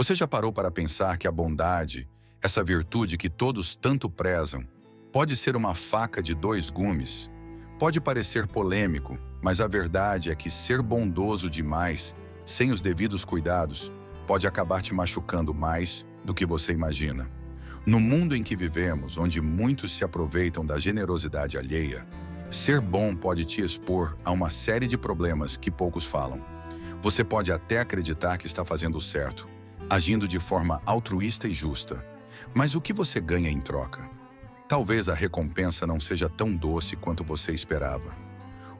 Você já parou para pensar que a bondade, essa virtude que todos tanto prezam, pode ser uma faca de dois gumes? Pode parecer polêmico, mas a verdade é que ser bondoso demais, sem os devidos cuidados, pode acabar te machucando mais do que você imagina. No mundo em que vivemos, onde muitos se aproveitam da generosidade alheia, ser bom pode te expor a uma série de problemas que poucos falam. Você pode até acreditar que está fazendo o certo, agindo de forma altruísta e justa. Mas o que você ganha em troca? Talvez a recompensa não seja tão doce quanto você esperava.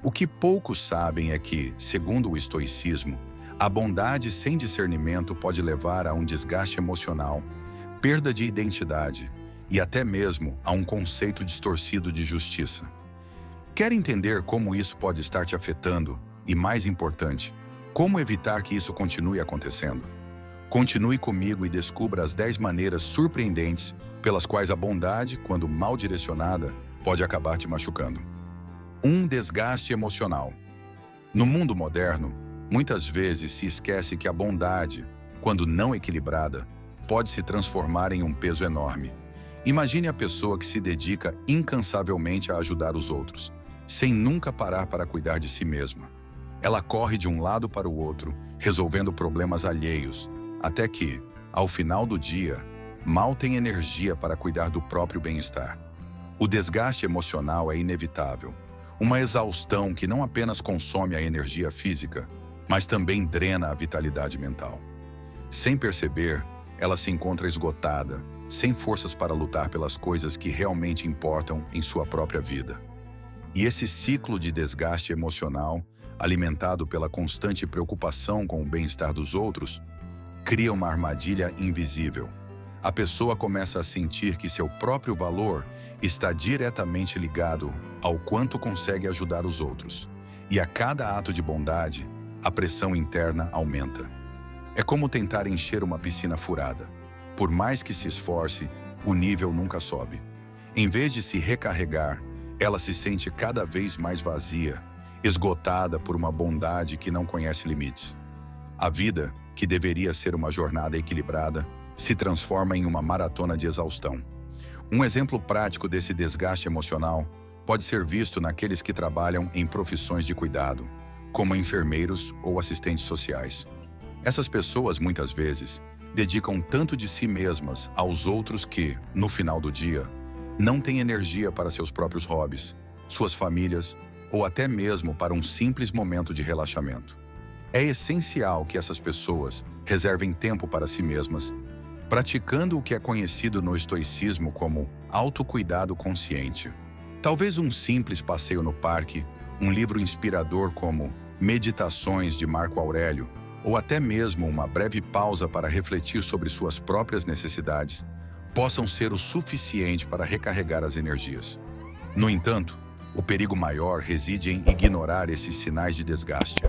O que poucos sabem é que, segundo o estoicismo, a bondade sem discernimento pode levar a um desgaste emocional, perda de identidade e até mesmo a um conceito distorcido de justiça. Quer entender como isso pode estar te afetando e, mais importante, como evitar que isso continue acontecendo? Continue comigo e descubra as 10 maneiras surpreendentes pelas quais a bondade, quando mal direcionada, pode acabar te machucando. 1. Desgaste emocional. No mundo moderno, muitas vezes se esquece que a bondade, quando não equilibrada, pode se transformar em um peso enorme. Imagine a pessoa que se dedica incansavelmente a ajudar os outros, sem nunca parar para cuidar de si mesma. Ela corre de um lado para o outro, resolvendo problemas alheios, até que, ao final do dia, mal tem energia para cuidar do próprio bem-estar. O desgaste emocional é inevitável, uma exaustão que não apenas consome a energia física, mas também drena a vitalidade mental. Sem perceber, ela se encontra esgotada, sem forças para lutar pelas coisas que realmente importam em sua própria vida. E esse ciclo de desgaste emocional, alimentado pela constante preocupação com o bem-estar dos outros, cria uma armadilha invisível. A pessoa começa a sentir que seu próprio valor está diretamente ligado ao quanto consegue ajudar os outros. E a cada ato de bondade, a pressão interna aumenta. É como tentar encher uma piscina furada. Por mais que se esforce, o nível nunca sobe. Em vez de se recarregar, ela se sente cada vez mais vazia, esgotada por uma bondade que não conhece limites. A vida, que deveria ser uma jornada equilibrada, se transforma em uma maratona de exaustão. Um exemplo prático desse desgaste emocional pode ser visto naqueles que trabalham em profissões de cuidado, como enfermeiros ou assistentes sociais. Essas pessoas, muitas vezes, dedicam tanto de si mesmas aos outros que, no final do dia, não têm energia para seus próprios hobbies, suas famílias ou até mesmo para um simples momento de relaxamento. É essencial que essas pessoas reservem tempo para si mesmas, praticando o que é conhecido no estoicismo como autocuidado consciente. Talvez um simples passeio no parque, um livro inspirador como Meditações de Marco Aurélio, ou até mesmo uma breve pausa para refletir sobre suas próprias necessidades, possam ser o suficiente para recarregar as energias. No entanto, o perigo maior reside em ignorar esses sinais de desgaste.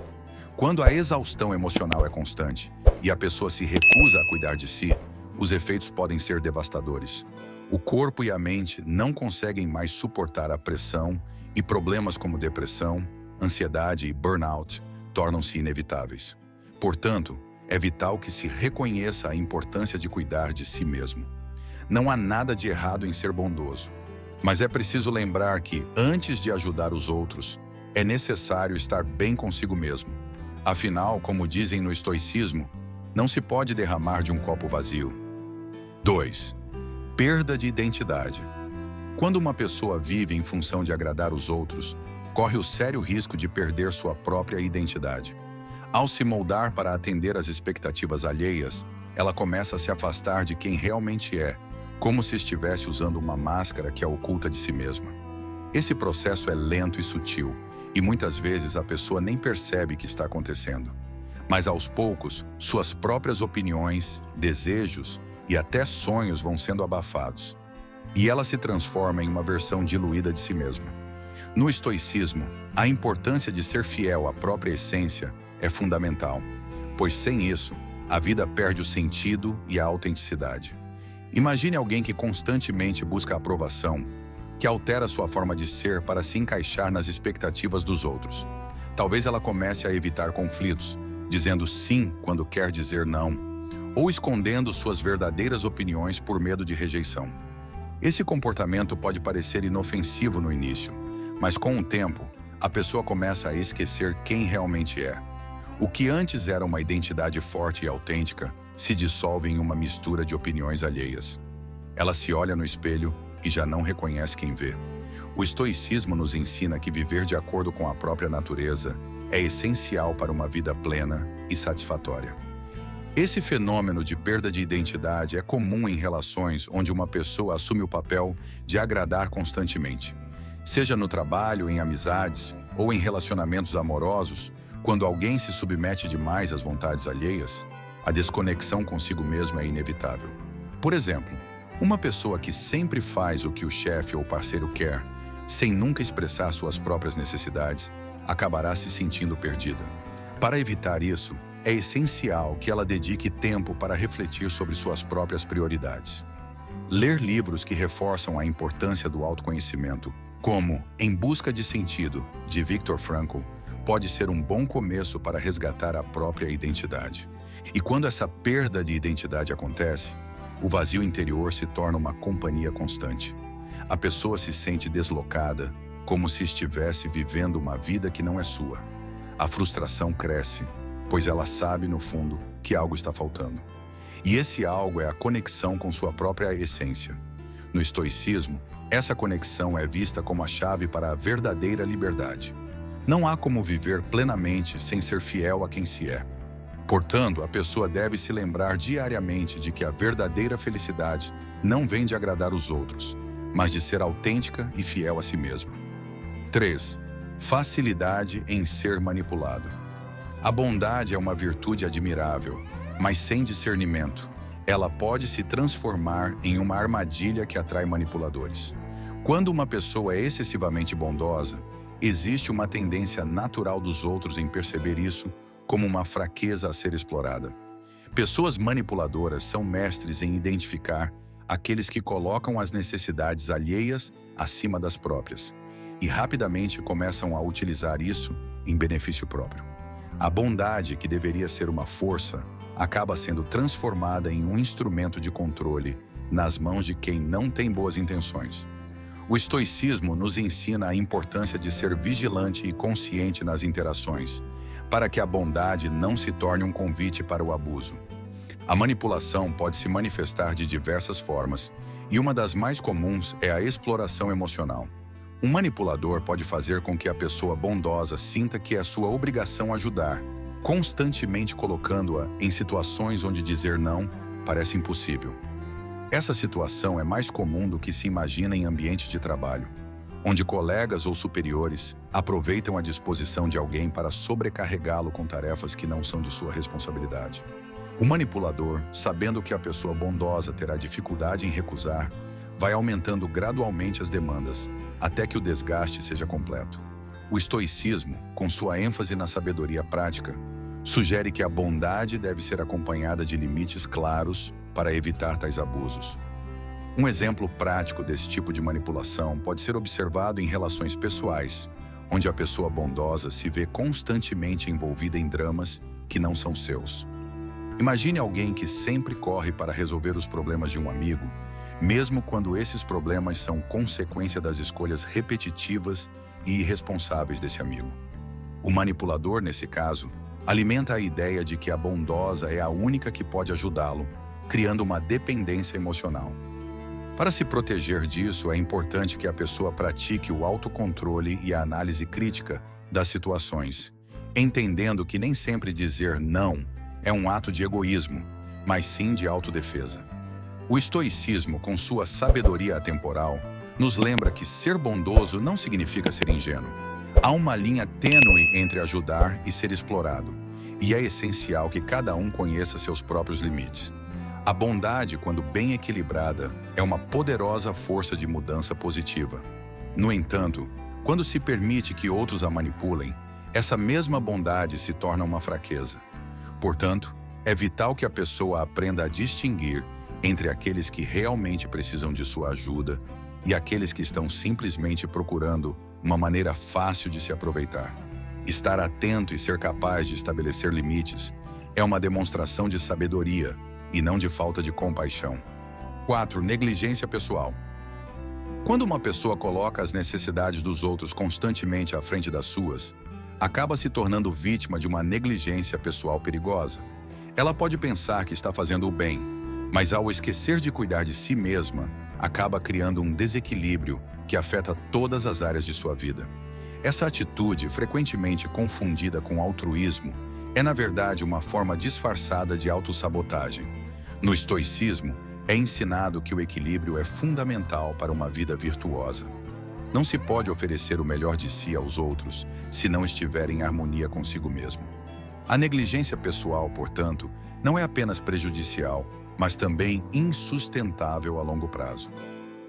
Quando a exaustão emocional é constante e a pessoa se recusa a cuidar de si, os efeitos podem ser devastadores. O corpo e a mente não conseguem mais suportar a pressão e problemas como depressão, ansiedade e burnout tornam-se inevitáveis. Portanto, é vital que se reconheça a importância de cuidar de si mesmo. Não há nada de errado em ser bondoso, mas é preciso lembrar que, antes de ajudar os outros, é necessário estar bem consigo mesmo. Afinal, como dizem no estoicismo, não se pode derramar de um copo vazio. 2. Perda de identidade. Quando uma pessoa vive em função de agradar os outros, corre o sério risco de perder sua própria identidade. Ao se moldar para atender às expectativas alheias, ela começa a se afastar de quem realmente é, como se estivesse usando uma máscara que a oculta de si mesma. Esse processo é lento e sutil, e muitas vezes a pessoa nem percebe que está acontecendo. Mas aos poucos, suas próprias opiniões, desejos e até sonhos vão sendo abafados. E ela se transforma em uma versão diluída de si mesma. No estoicismo, a importância de ser fiel à própria essência é fundamental, pois sem isso, a vida perde o sentido e a autenticidade. Imagine alguém que constantemente busca aprovação, que altera sua forma de ser para se encaixar nas expectativas dos outros. Talvez ela comece a evitar conflitos, dizendo sim quando quer dizer não, ou escondendo suas verdadeiras opiniões por medo de rejeição. Esse comportamento pode parecer inofensivo no início, mas com o tempo, a pessoa começa a esquecer quem realmente é. O que antes era uma identidade forte e autêntica se dissolve em uma mistura de opiniões alheias. Ela se olha no espelho e já não reconhece quem vê. O estoicismo nos ensina que viver de acordo com a própria natureza é essencial para uma vida plena e satisfatória. Esse fenômeno de perda de identidade é comum em relações onde uma pessoa assume o papel de agradar constantemente. Seja no trabalho, em amizades ou em relacionamentos amorosos, quando alguém se submete demais às vontades alheias, a desconexão consigo mesmo é inevitável. Por exemplo, uma pessoa que sempre faz o que o chefe ou parceiro quer, sem nunca expressar suas próprias necessidades, acabará se sentindo perdida. Para evitar isso, é essencial que ela dedique tempo para refletir sobre suas próprias prioridades. Ler livros que reforçam a importância do autoconhecimento, como Em Busca de Sentido, de Viktor Frankl, pode ser um bom começo para resgatar a própria identidade. E quando essa perda de identidade acontece, o vazio interior se torna uma companhia constante. A pessoa se sente deslocada, como se estivesse vivendo uma vida que não é sua. A frustração cresce, pois ela sabe, no fundo, que algo está faltando. E esse algo é a conexão com sua própria essência. No estoicismo, essa conexão é vista como a chave para a verdadeira liberdade. Não há como viver plenamente sem ser fiel a quem se é. Portanto, a pessoa deve se lembrar diariamente de que a verdadeira felicidade não vem de agradar os outros, mas de ser autêntica e fiel a si mesma. 3. Facilidade em ser manipulado. A bondade é uma virtude admirável, mas sem discernimento, ela pode se transformar em uma armadilha que atrai manipuladores. Quando uma pessoa é excessivamente bondosa, existe uma tendência natural dos outros em perceber isso como uma fraqueza a ser explorada. Pessoas manipuladoras são mestres em identificar aqueles que colocam as necessidades alheias acima das próprias e rapidamente começam a utilizar isso em benefício próprio. A bondade, que deveria ser uma força, acaba sendo transformada em um instrumento de controle nas mãos de quem não tem boas intenções. O estoicismo nos ensina a importância de ser vigilante e consciente nas interações, para que a bondade não se torne um convite para o abuso. A manipulação pode se manifestar de diversas formas, e uma das mais comuns é a exploração emocional. Um manipulador pode fazer com que a pessoa bondosa sinta que é sua obrigação ajudar, constantemente colocando-a em situações onde dizer não parece impossível. Essa situação é mais comum do que se imagina em ambiente de trabalho, onde colegas ou superiores aproveitam a disposição de alguém para sobrecarregá-lo com tarefas que não são de sua responsabilidade. O manipulador, sabendo que a pessoa bondosa terá dificuldade em recusar, vai aumentando gradualmente as demandas, até que o desgaste seja completo. O estoicismo, com sua ênfase na sabedoria prática, sugere que a bondade deve ser acompanhada de limites claros para evitar tais abusos. Um exemplo prático desse tipo de manipulação pode ser observado em relações pessoais, onde a pessoa bondosa se vê constantemente envolvida em dramas que não são seus. Imagine alguém que sempre corre para resolver os problemas de um amigo, mesmo quando esses problemas são consequência das escolhas repetitivas e irresponsáveis desse amigo. O manipulador, nesse caso, alimenta a ideia de que a bondosa é a única que pode ajudá-lo, criando uma dependência emocional. Para se proteger disso, é importante que a pessoa pratique o autocontrole e a análise crítica das situações, entendendo que nem sempre dizer não é um ato de egoísmo, mas sim de autodefesa. O estoicismo, com sua sabedoria atemporal, nos lembra que ser bondoso não significa ser ingênuo. Há uma linha tênue entre ajudar e ser explorado, e é essencial que cada um conheça seus próprios limites. A bondade, quando bem equilibrada, é uma poderosa força de mudança positiva. No entanto, quando se permite que outros a manipulem, essa mesma bondade se torna uma fraqueza. Portanto, é vital que a pessoa aprenda a distinguir entre aqueles que realmente precisam de sua ajuda e aqueles que estão simplesmente procurando uma maneira fácil de se aproveitar. Estar atento e ser capaz de estabelecer limites é uma demonstração de sabedoria, e não de falta de compaixão. 4. Negligência pessoal. Quando uma pessoa coloca as necessidades dos outros constantemente à frente das suas, acaba se tornando vítima de uma negligência pessoal perigosa. Ela pode pensar que está fazendo o bem, mas ao esquecer de cuidar de si mesma, acaba criando um desequilíbrio que afeta todas as áreas de sua vida. Essa atitude, frequentemente confundida com altruísmo, é na verdade uma forma disfarçada de autossabotagem. No estoicismo, é ensinado que o equilíbrio é fundamental para uma vida virtuosa. Não se pode oferecer o melhor de si aos outros se não estiver em harmonia consigo mesmo. A negligência pessoal, portanto, não é apenas prejudicial, mas também insustentável a longo prazo.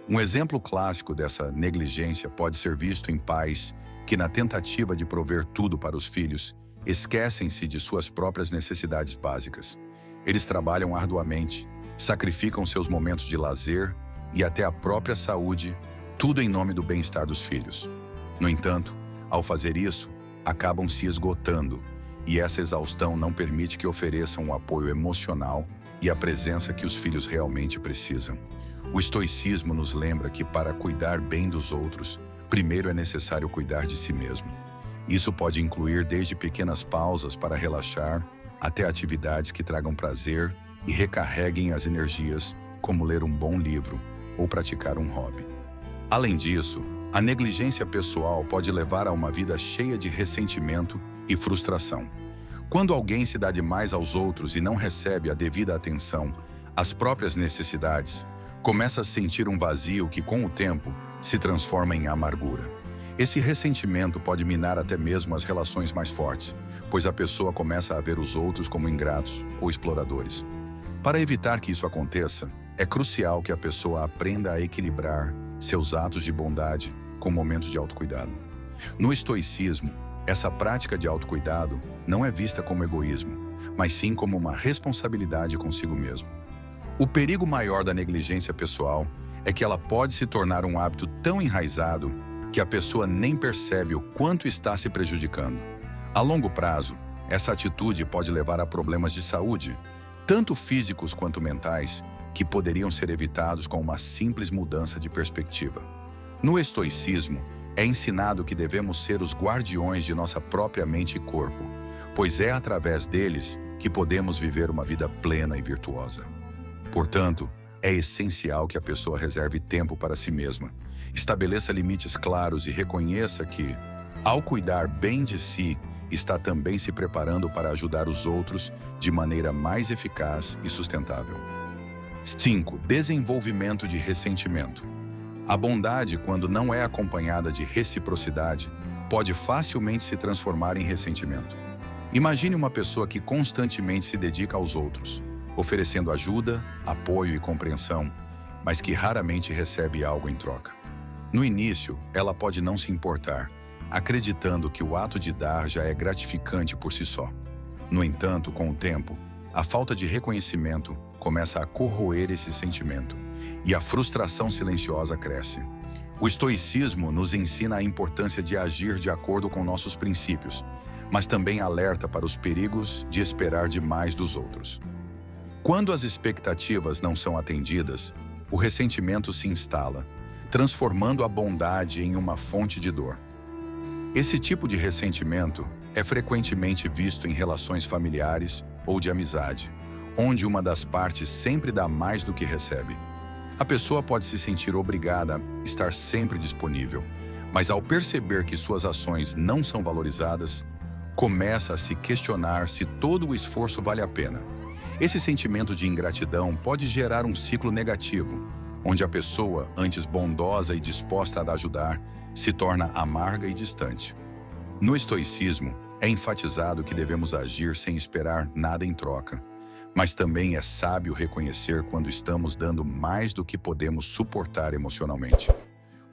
Um exemplo clássico dessa negligência pode ser visto em pais que, na tentativa de prover tudo para os filhos, esquecem-se de suas próprias necessidades básicas. Eles trabalham arduamente, sacrificam seus momentos de lazer e até a própria saúde, tudo em nome do bem-estar dos filhos. No entanto, ao fazer isso, acabam se esgotando, e essa exaustão não permite que ofereçam o apoio emocional e a presença que os filhos realmente precisam. O estoicismo nos lembra que, para cuidar bem dos outros, primeiro é necessário cuidar de si mesmo. Isso pode incluir desde pequenas pausas para relaxar, até atividades que tragam prazer e recarreguem as energias, como ler um bom livro ou praticar um hobby. Além disso, a negligência pessoal pode levar a uma vida cheia de ressentimento e frustração. Quando alguém se dá demais aos outros e não recebe a devida atenção às próprias necessidades, começa a sentir um vazio que, com o tempo, se transforma em amargura. Esse ressentimento pode minar até mesmo as relações mais fortes, pois a pessoa começa a ver os outros como ingratos ou exploradores. Para evitar que isso aconteça, é crucial que a pessoa aprenda a equilibrar seus atos de bondade com momentos de autocuidado. No estoicismo, essa prática de autocuidado não é vista como egoísmo, mas sim como uma responsabilidade consigo mesmo. O perigo maior da negligência pessoal é que ela pode se tornar um hábito tão enraizado que a pessoa nem percebe o quanto está se prejudicando. A longo prazo, essa atitude pode levar a problemas de saúde, tanto físicos quanto mentais, que poderiam ser evitados com uma simples mudança de perspectiva. No estoicismo, é ensinado que devemos ser os guardiões de nossa própria mente e corpo, pois é através deles que podemos viver uma vida plena e virtuosa. Portanto, é essencial que a pessoa reserve tempo para si mesma, estabeleça limites claros e reconheça que, ao cuidar bem de si, está também se preparando para ajudar os outros de maneira mais eficaz e sustentável. 5. Desenvolvimento de ressentimento. A bondade, quando não é acompanhada de reciprocidade, pode facilmente se transformar em ressentimento. Imagine uma pessoa que constantemente se dedica aos outros, oferecendo ajuda, apoio e compreensão, mas que raramente recebe algo em troca. No início, ela pode não se importar, acreditando que o ato de dar já é gratificante por si só. No entanto, com o tempo, a falta de reconhecimento começa a corroer esse sentimento, e a frustração silenciosa cresce. O estoicismo nos ensina a importância de agir de acordo com nossos princípios, mas também alerta para os perigos de esperar demais dos outros. Quando as expectativas não são atendidas, o ressentimento se instala, transformando a bondade em uma fonte de dor. Esse tipo de ressentimento é frequentemente visto em relações familiares ou de amizade, onde uma das partes sempre dá mais do que recebe. A pessoa pode se sentir obrigada a estar sempre disponível, mas ao perceber que suas ações não são valorizadas, começa a se questionar se todo o esforço vale a pena. Esse sentimento de ingratidão pode gerar um ciclo negativo, onde a pessoa, antes bondosa e disposta a ajudar, se torna amarga e distante. No estoicismo, é enfatizado que devemos agir sem esperar nada em troca, mas também é sábio reconhecer quando estamos dando mais do que podemos suportar emocionalmente.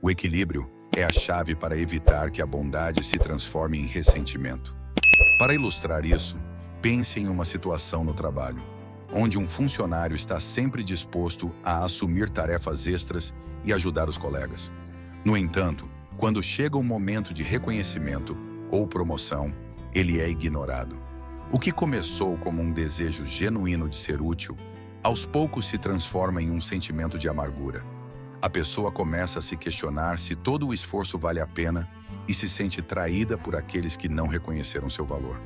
O equilíbrio é a chave para evitar que a bondade se transforme em ressentimento. Para ilustrar isso, pense em uma situação no trabalho, onde um funcionário está sempre disposto a assumir tarefas extras e ajudar os colegas. No entanto, quando chega o momento de reconhecimento ou promoção, ele é ignorado. O que começou como um desejo genuíno de ser útil aos poucos se transforma em um sentimento de amargura. A pessoa começa a se questionar se todo o esforço vale a pena e se sente traída por aqueles que não reconheceram seu valor.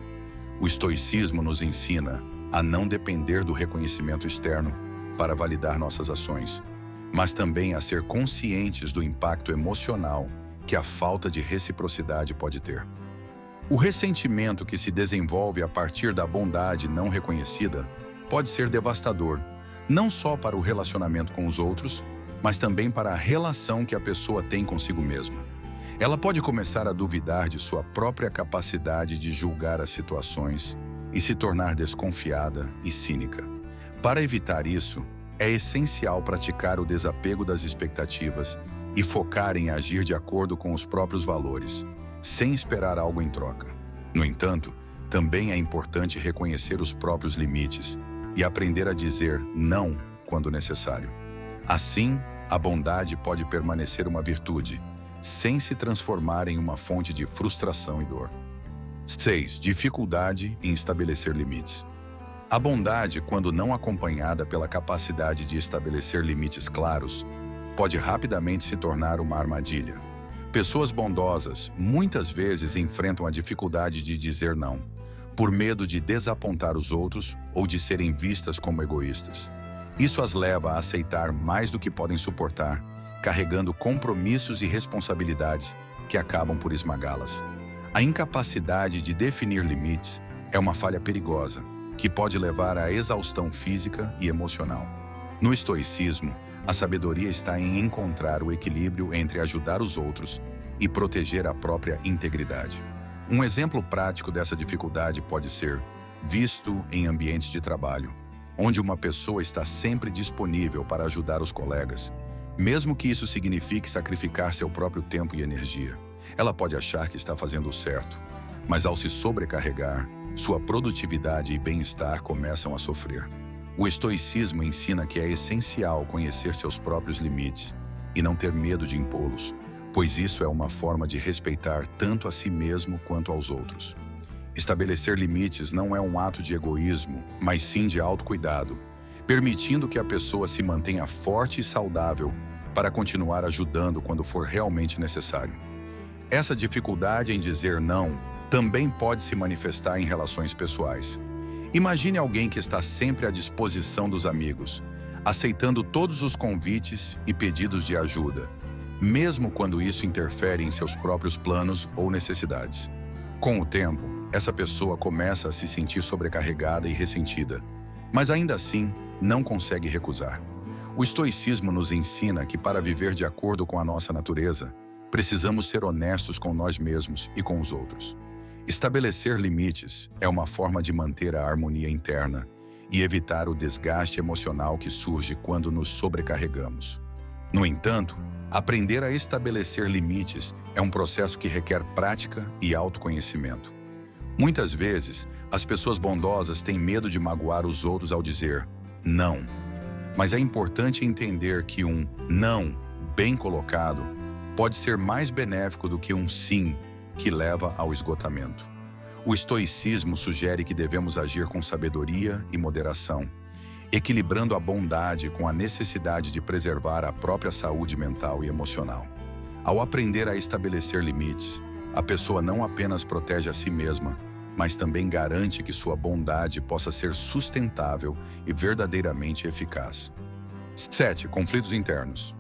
O estoicismo nos ensina a não depender do reconhecimento externo para validar nossas ações, mas também a ser conscientes do impacto emocional que a falta de reciprocidade pode ter. O ressentimento que se desenvolve a partir da bondade não reconhecida pode ser devastador, não só para o relacionamento com os outros, mas também para a relação que a pessoa tem consigo mesma. Ela pode começar a duvidar de sua própria capacidade de julgar as situações e se tornar desconfiada e cínica. Para evitar isso, é essencial praticar o desapego das expectativas e focar em agir de acordo com os próprios valores, sem esperar algo em troca. No entanto, também é importante reconhecer os próprios limites e aprender a dizer não quando necessário. Assim, a bondade pode permanecer uma virtude, sem se transformar em uma fonte de frustração e dor. 6. Dificuldade em estabelecer limites. A bondade, quando não acompanhada pela capacidade de estabelecer limites claros, pode rapidamente se tornar uma armadilha. Pessoas bondosas muitas vezes enfrentam a dificuldade de dizer não, por medo de desapontar os outros ou de serem vistas como egoístas. Isso as leva a aceitar mais do que podem suportar, carregando compromissos e responsabilidades que acabam por esmagá-las. A incapacidade de definir limites é uma falha perigosa, que pode levar à exaustão física e emocional. No estoicismo, a sabedoria está em encontrar o equilíbrio entre ajudar os outros e proteger a própria integridade. Um exemplo prático dessa dificuldade pode ser visto em ambientes de trabalho, onde uma pessoa está sempre disponível para ajudar os colegas, mesmo que isso signifique sacrificar seu próprio tempo e energia. Ela pode achar que está fazendo o certo, mas ao se sobrecarregar, sua produtividade e bem-estar começam a sofrer. O estoicismo ensina que é essencial conhecer seus próprios limites e não ter medo de impô-los, pois isso é uma forma de respeitar tanto a si mesmo quanto aos outros. Estabelecer limites não é um ato de egoísmo, mas sim de autocuidado, permitindo que a pessoa se mantenha forte e saudável para continuar ajudando quando for realmente necessário. Essa dificuldade em dizer não também pode se manifestar em relações pessoais. Imagine alguém que está sempre à disposição dos amigos, aceitando todos os convites e pedidos de ajuda, mesmo quando isso interfere em seus próprios planos ou necessidades. Com o tempo, essa pessoa começa a se sentir sobrecarregada e ressentida, mas ainda assim não consegue recusar. O estoicismo nos ensina que para viver de acordo com a nossa natureza, precisamos ser honestos com nós mesmos e com os outros. Estabelecer limites é uma forma de manter a harmonia interna e evitar o desgaste emocional que surge quando nos sobrecarregamos. No entanto, aprender a estabelecer limites é um processo que requer prática e autoconhecimento. Muitas vezes, as pessoas bondosas têm medo de magoar os outros ao dizer não. Mas é importante entender que um não bem colocado pode ser mais benéfico do que um sim que leva ao esgotamento. O estoicismo sugere que devemos agir com sabedoria e moderação, equilibrando a bondade com a necessidade de preservar a própria saúde mental e emocional. Ao aprender a estabelecer limites, a pessoa não apenas protege a si mesma, mas também garante que sua bondade possa ser sustentável e verdadeiramente eficaz. 7. Conflitos internos.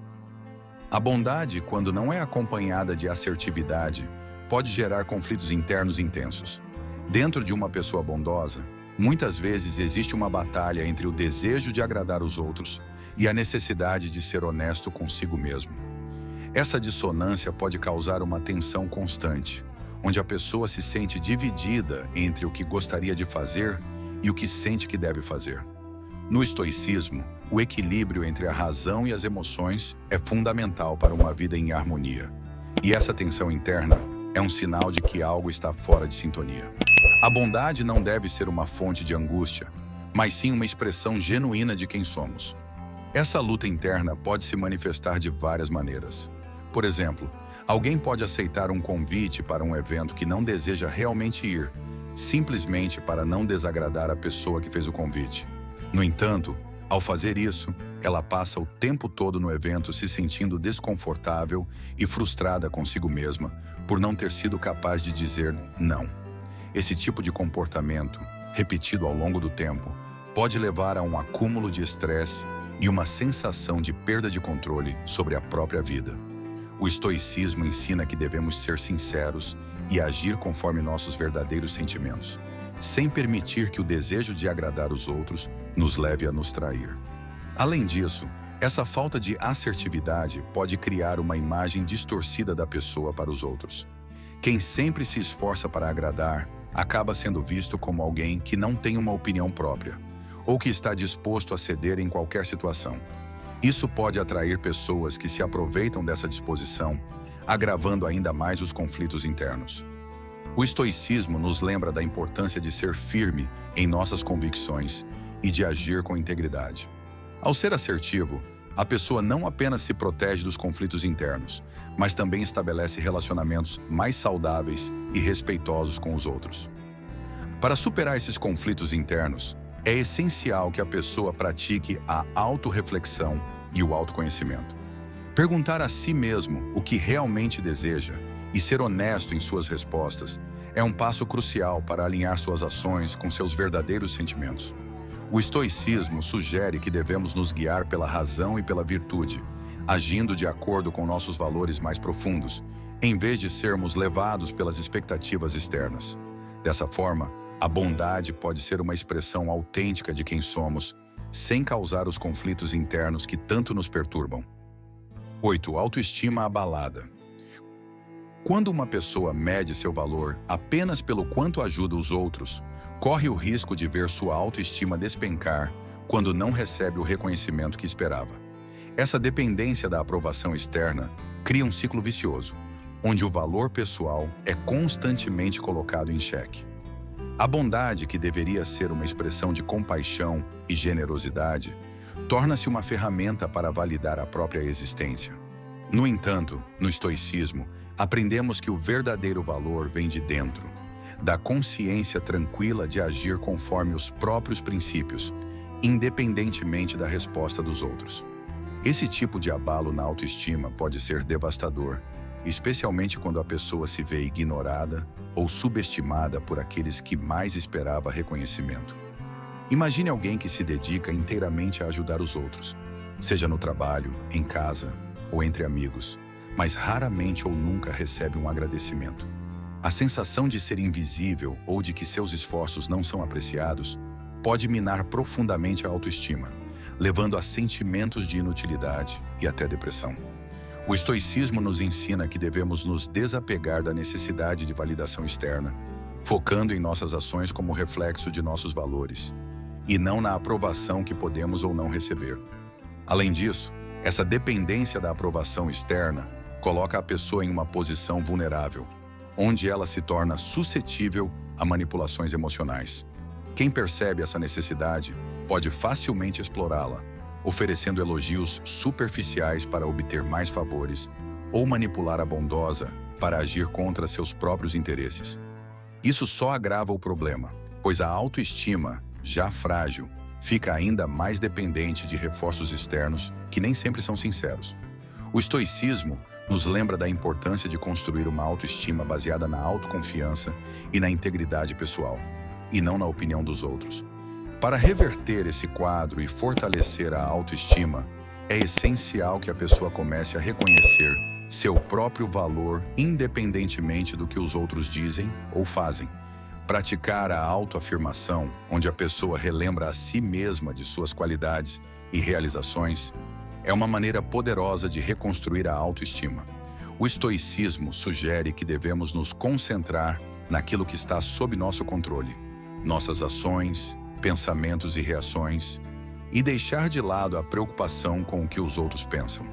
A bondade, quando não é acompanhada de assertividade, pode gerar conflitos internos intensos. Dentro de uma pessoa bondosa, muitas vezes existe uma batalha entre o desejo de agradar os outros e a necessidade de ser honesto consigo mesmo. Essa dissonância pode causar uma tensão constante, onde a pessoa se sente dividida entre o que gostaria de fazer e o que sente que deve fazer. No estoicismo, o equilíbrio entre a razão e as emoções é fundamental para uma vida em harmonia. E essa tensão interna é um sinal de que algo está fora de sintonia. A bondade não deve ser uma fonte de angústia, mas sim uma expressão genuína de quem somos. Essa luta interna pode se manifestar de várias maneiras. Por exemplo, alguém pode aceitar um convite para um evento que não deseja realmente ir, simplesmente para não desagradar a pessoa que fez o convite. No entanto, Ao fazer isso, ela passa o tempo todo no evento se sentindo desconfortável e frustrada consigo mesma por não ter sido capaz de dizer não. Esse tipo de comportamento, repetido ao longo do tempo, pode levar a um acúmulo de estresse e uma sensação de perda de controle sobre a própria vida. O estoicismo ensina que devemos ser sinceros e agir conforme nossos verdadeiros sentimentos, sem permitir que o desejo de agradar os outros nos leve a nos trair. Além disso, essa falta de assertividade pode criar uma imagem distorcida da pessoa para os outros. Quem sempre se esforça para agradar acaba sendo visto como alguém que não tem uma opinião própria, ou que está disposto a ceder em qualquer situação. Isso pode atrair pessoas que se aproveitam dessa disposição, agravando ainda mais os conflitos internos. O estoicismo nos lembra da importância de ser firme em nossas convicções e de agir com integridade. Ao ser assertivo, a pessoa não apenas se protege dos conflitos internos, mas também estabelece relacionamentos mais saudáveis e respeitosos com os outros. Para superar esses conflitos internos, é essencial que a pessoa pratique a autorreflexão e o autoconhecimento. Perguntar a si mesmo o que realmente deseja e ser honesto em suas respostas é um passo crucial para alinhar suas ações com seus verdadeiros sentimentos. O estoicismo sugere que devemos nos guiar pela razão e pela virtude, agindo de acordo com nossos valores mais profundos, em vez de sermos levados pelas expectativas externas. Dessa forma, a bondade pode ser uma expressão autêntica de quem somos, sem causar os conflitos internos que tanto nos perturbam. 8. Autoestima abalada. Quando uma pessoa mede seu valor apenas pelo quanto ajuda os outros, corre o risco de ver sua autoestima despencar quando não recebe o reconhecimento que esperava. Essa dependência da aprovação externa cria um ciclo vicioso, onde o valor pessoal é constantemente colocado em xeque. A bondade, que deveria ser uma expressão de compaixão e generosidade, torna-se uma ferramenta para validar a própria existência. No entanto, no estoicismo, aprendemos que o verdadeiro valor vem de dentro, da consciência tranquila de agir conforme os próprios princípios, independentemente da resposta dos outros. Esse tipo de abalo na autoestima pode ser devastador, especialmente quando a pessoa se vê ignorada ou subestimada por aqueles que mais esperava reconhecimento. Imagine alguém que se dedica inteiramente a ajudar os outros, seja no trabalho, em casa ou entre amigos, mas raramente ou nunca recebe um agradecimento. A sensação de ser invisível ou de que seus esforços não são apreciados pode minar profundamente a autoestima, levando a sentimentos de inutilidade e até depressão. O estoicismo nos ensina que devemos nos desapegar da necessidade de validação externa, focando em nossas ações como reflexo de nossos valores, e não na aprovação que podemos ou não receber. Além disso, essa dependência da aprovação externa coloca a pessoa em uma posição vulnerável, onde ela se torna suscetível a manipulações emocionais. Quem percebe essa necessidade pode facilmente explorá-la, oferecendo elogios superficiais para obter mais favores ou manipular a bondosa para agir contra seus próprios interesses. Isso só agrava o problema, pois a autoestima, já frágil, fica ainda mais dependente de reforços externos que nem sempre são sinceros. O estoicismo nos lembra da importância de construir uma autoestima baseada na autoconfiança e na integridade pessoal, e não na opinião dos outros. Para reverter esse quadro e fortalecer a autoestima, é essencial que a pessoa comece a reconhecer seu próprio valor independentemente do que os outros dizem ou fazem. Praticar a autoafirmação, onde a pessoa relembra a si mesma de suas qualidades e realizações, é uma maneira poderosa de reconstruir a autoestima. O estoicismo sugere que devemos nos concentrar naquilo que está sob nosso controle, nossas ações, pensamentos e reações, e deixar de lado a preocupação com o que os outros pensam.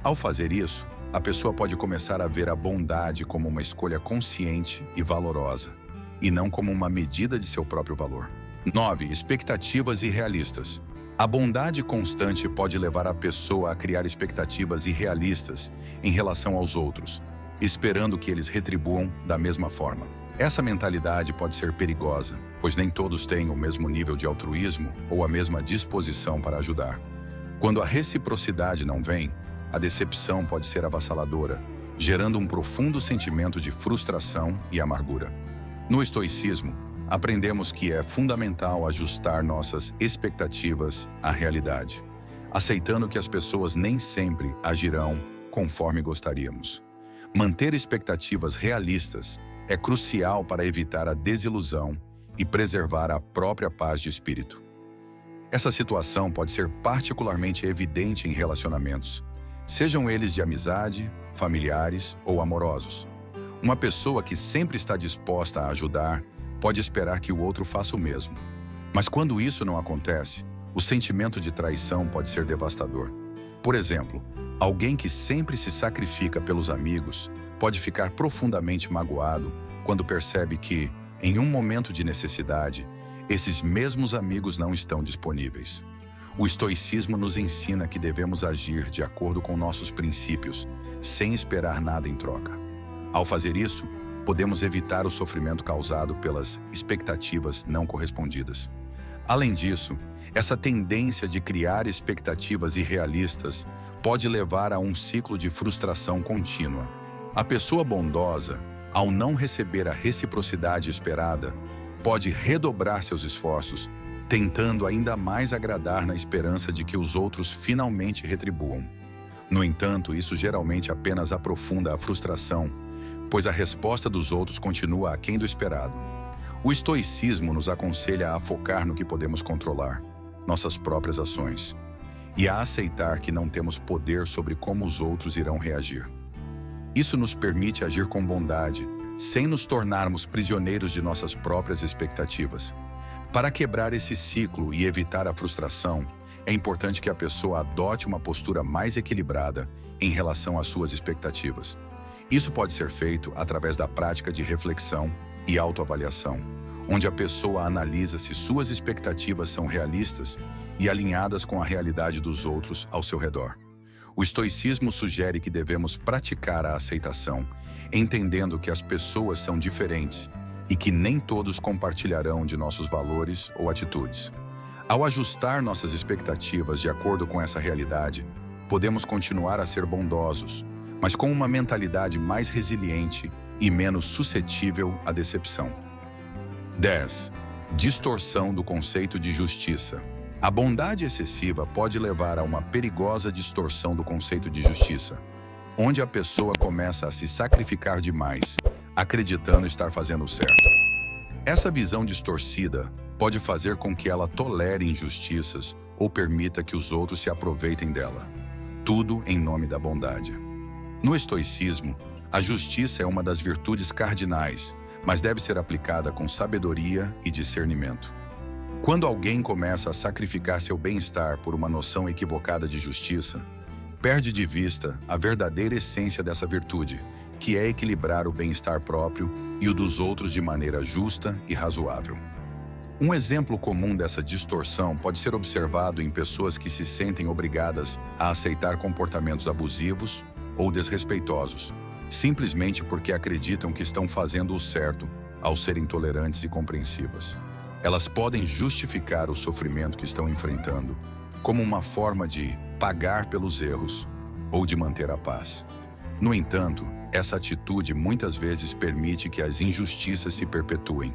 Ao fazer isso, a pessoa pode começar a ver a bondade como uma escolha consciente e valorosa, e não como uma medida de seu próprio valor. 9. Expectativas irrealistas. A bondade constante pode levar a pessoa a criar expectativas irrealistas em relação aos outros, esperando que eles retribuam da mesma forma. Essa mentalidade pode ser perigosa, pois nem todos têm o mesmo nível de altruísmo ou a mesma disposição para ajudar. Quando a reciprocidade não vem, a decepção pode ser avassaladora, gerando um profundo sentimento de frustração e amargura. No estoicismo, aprendemos que é fundamental ajustar nossas expectativas à realidade, aceitando que as pessoas nem sempre agirão conforme gostaríamos. Manter expectativas realistas é crucial para evitar a desilusão e preservar a própria paz de espírito. Essa situação pode ser particularmente evidente em relacionamentos, sejam eles de amizade, familiares ou amorosos. Uma pessoa que sempre está disposta a ajudar pode esperar que o outro faça o mesmo. Mas quando isso não acontece, o sentimento de traição pode ser devastador. Por exemplo, alguém que sempre se sacrifica pelos amigos pode ficar profundamente magoado quando percebe que, em um momento de necessidade, esses mesmos amigos não estão disponíveis. O estoicismo nos ensina que devemos agir de acordo com nossos princípios, sem esperar nada em troca. Ao fazer isso, podemos evitar o sofrimento causado pelas expectativas não correspondidas. Além disso, essa tendência de criar expectativas irrealistas pode levar a um ciclo de frustração contínua. A pessoa bondosa, ao não receber a reciprocidade esperada, pode redobrar seus esforços, tentando ainda mais agradar na esperança de que os outros finalmente retribuam. No entanto, isso geralmente apenas aprofunda a frustração, pois a resposta dos outros continua aquém do esperado. O estoicismo nos aconselha a focar no que podemos controlar, nossas próprias ações, e a aceitar que não temos poder sobre como os outros irão reagir. Isso nos permite agir com bondade, sem nos tornarmos prisioneiros de nossas próprias expectativas. Para quebrar esse ciclo e evitar a frustração, é importante que a pessoa adote uma postura mais equilibrada em relação às suas expectativas. Isso pode ser feito através da prática de reflexão e autoavaliação, onde a pessoa analisa se suas expectativas são realistas e alinhadas com a realidade dos outros ao seu redor. O estoicismo sugere que devemos praticar a aceitação, entendendo que as pessoas são diferentes e que nem todos compartilharão de nossos valores ou atitudes. Ao ajustar nossas expectativas de acordo com essa realidade, podemos continuar a ser bondosos, mas com uma mentalidade mais resiliente e menos suscetível à decepção. 10. Distorção do conceito de justiça. A bondade excessiva pode levar a uma perigosa distorção do conceito de justiça, onde a pessoa começa a se sacrificar demais, acreditando estar fazendo o certo. Essa visão distorcida pode fazer com que ela tolere injustiças ou permita que os outros se aproveitem dela, tudo em nome da bondade. No estoicismo, a justiça é uma das virtudes cardinais, mas deve ser aplicada com sabedoria e discernimento. Quando alguém começa a sacrificar seu bem-estar por uma noção equivocada de justiça, perde de vista a verdadeira essência dessa virtude, que é equilibrar o bem-estar próprio e o dos outros de maneira justa e razoável. Um exemplo comum dessa distorção pode ser observado em pessoas que se sentem obrigadas a aceitar comportamentos abusivos ou desrespeitosos, simplesmente porque acreditam que estão fazendo o certo ao serem tolerantes e compreensivas. Elas podem justificar o sofrimento que estão enfrentando como uma forma de pagar pelos erros ou de manter a paz. No entanto, essa atitude muitas vezes permite que as injustiças se perpetuem,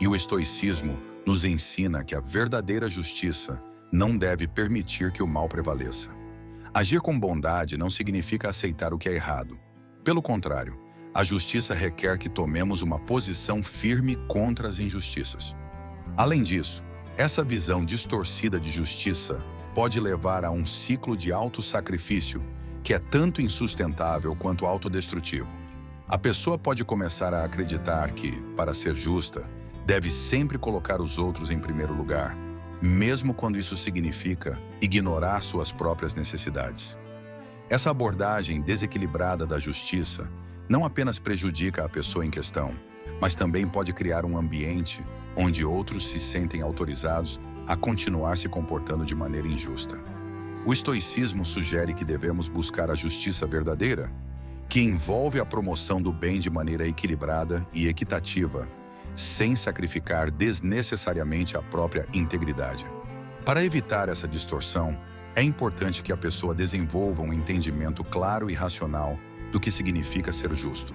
e o estoicismo nos ensina que a verdadeira justiça não deve permitir que o mal prevaleça. Agir com bondade não significa aceitar o que é errado. Pelo contrário, a justiça requer que tomemos uma posição firme contra as injustiças. Além disso, essa visão distorcida de justiça pode levar a um ciclo de autossacrifício que é tanto insustentável quanto autodestrutivo. A pessoa pode começar a acreditar que, para ser justa, deve sempre colocar os outros em primeiro lugar, mesmo quando isso significa ignorar suas próprias necessidades. Essa abordagem desequilibrada da justiça não apenas prejudica a pessoa em questão, mas também pode criar um ambiente onde outros se sentem autorizados a continuar se comportando de maneira injusta. O estoicismo sugere que devemos buscar a justiça verdadeira, que envolve a promoção do bem de maneira equilibrada e equitativa, sem sacrificar desnecessariamente a própria integridade. Para evitar essa distorção, é importante que a pessoa desenvolva um entendimento claro e racional do que significa ser justo.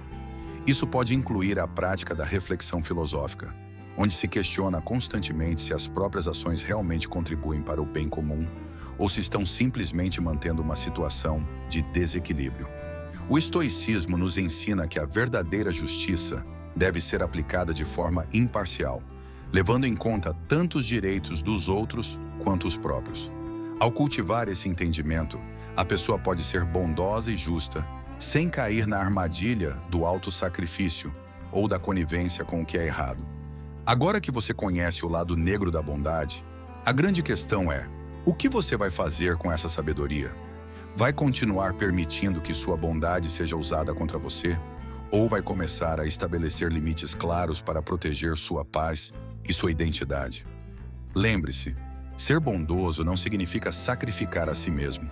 Isso pode incluir a prática da reflexão filosófica, onde se questiona constantemente se as próprias ações realmente contribuem para o bem comum ou se estão simplesmente mantendo uma situação de desequilíbrio. O estoicismo nos ensina que a verdadeira justiça deve ser aplicada de forma imparcial, levando em conta tanto os direitos dos outros quanto os próprios. Ao cultivar esse entendimento, a pessoa pode ser bondosa e justa, sem cair na armadilha do autossacrifício ou da conivência com o que é errado. Agora que você conhece o lado negro da bondade, a grande questão é: o que você vai fazer com essa sabedoria? Vai continuar permitindo que sua bondade seja usada contra você? Ou vai começar a estabelecer limites claros para proteger sua paz e sua identidade? Lembre-se, ser bondoso não significa sacrificar a si mesmo.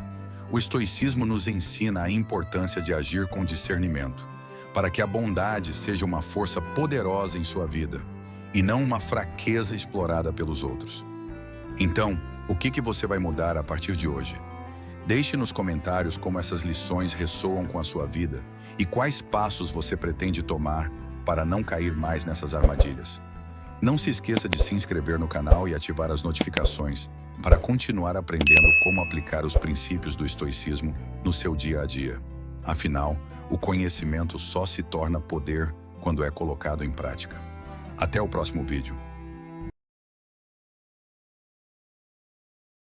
O estoicismo nos ensina a importância de agir com discernimento, para que a bondade seja uma força poderosa em sua vida, e não uma fraqueza explorada pelos outros. Então, o que você vai mudar a partir de hoje? Deixe nos comentários como essas lições ressoam com a sua vida e quais passos você pretende tomar para não cair mais nessas armadilhas. Não se esqueça de se inscrever no canal e ativar as notificações para continuar aprendendo como aplicar os princípios do estoicismo no seu dia a dia. Afinal, o conhecimento só se torna poder quando é colocado em prática. Até o próximo vídeo.